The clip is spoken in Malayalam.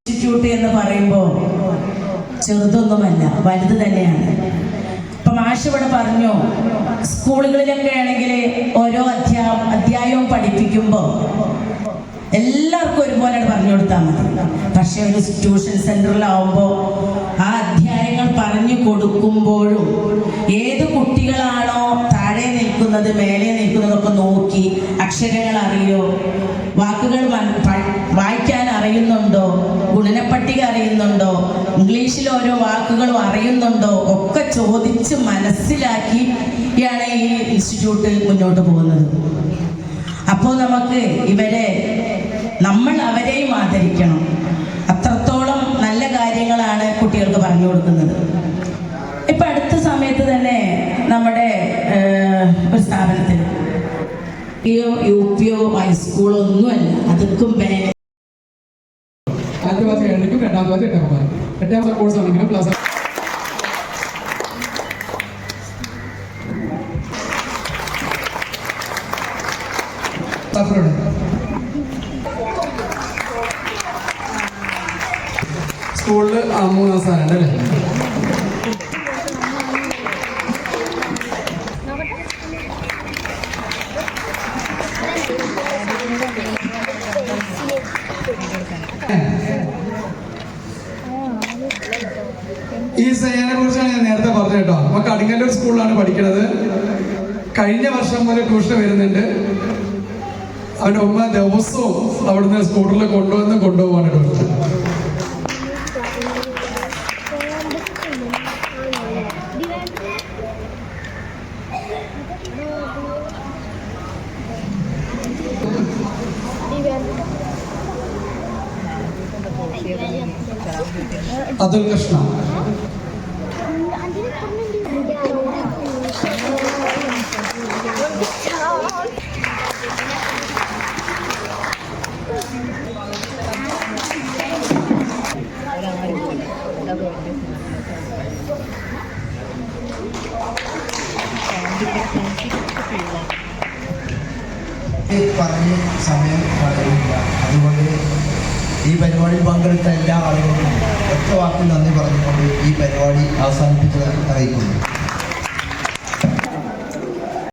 ഇൻസ്റ്റിറ്റ്യൂട്ട് എന്ന് പറയുമ്പോൾ ചെറുതൊന്നുമല്ല, വലുത് തന്നെയാണ്. ഇപ്പം മാഷ് ഇവിടെ പറഞ്ഞു, സ്കൂളുകളിലൊക്കെ ആണെങ്കിൽ ഓരോ അധ്യായവും പഠിപ്പിക്കുമ്പോൾ എല്ലാവർക്കും ഒരുപോലെ പറഞ്ഞു കൊടുത്താൽ മതി. പക്ഷെ ഒരു ട്യൂഷൻ സെന്ററിലാവുമ്പോൾ ആ അധ്യായങ്ങൾ പറഞ്ഞു കൊടുക്കുമ്പോഴും ഏത് കുട്ടികളാണോ താഴെ നിൽക്കുന്നത് മേലെ നിൽക്കുന്നതൊക്കെ നോക്കി അക്ഷരങ്ങൾ അറിയോ, വാക്കുകൾ വായിക്കാൻ അറിയുന്നുണ്ടോ, ഗുണനപ്പട്ടിക അറിയുന്നുണ്ടോ, ഇംഗ്ലീഷിൽ ഓരോ വാക്കുകളും അറിയുന്നുണ്ടോ ഒക്കെ ചോദിച്ച് മനസ്സിലാക്കിയാണ് ഈ ഇൻസ്റ്റിറ്റ്യൂട്ട് മുന്നോട്ട് പോകുന്നത്. അപ്പോൾ നമുക്ക് നമ്മൾ അവരെയും ആദരിക്കണം. അത്രത്തോളം നല്ല കാര്യങ്ങളാണ് കുട്ടികൾക്ക് പറഞ്ഞു കൊടുക്കുന്നത്. ഇപ്പം അടുത്ത സമയത്ത് തന്നെ നമ്മുടെ ഒരു സ്ഥാപനത്തിൽ UPO ഹൈസ്കൂളോ ഒന്നുമല്ല, അതൊക്കെ സ്കൂളില് 3 സ്ഥാനം അല്ലേ? ഈ സേനയെ കുറിച്ചാണ് ഞാൻ നേരത്തെ പറഞ്ഞു കേട്ടോ. അപ്പൊ കടിങ്ങല്ലൂർ സ്കൂളിലാണ് പഠിക്കുന്നത്. കഴിഞ്ഞ വർഷം മുതൽ ട്യൂഷൻ വരുന്നുണ്ട്. അവൻ്റെ ഉമ്മ ദിവസവും അവിടുന്ന് സ്കൂട്ടറിൽ കൊണ്ടുപോകാൻ ഡോക്ടർ. അതുൽ കൃഷ്ണ, പറഞ്ഞ് സമയം കളയുന്നില്ല. അതുകൊണ്ട് ഈ പരിപാടിയിൽ പങ്കെടുത്ത എല്ലാ ആളുകളും ഒറ്റ വാക്കിൽ നന്ദി പറഞ്ഞുകൊണ്ട് ഈ പരിപാടി അവസാനിപ്പിച്ചതായി അറിയിക്കുന്നു.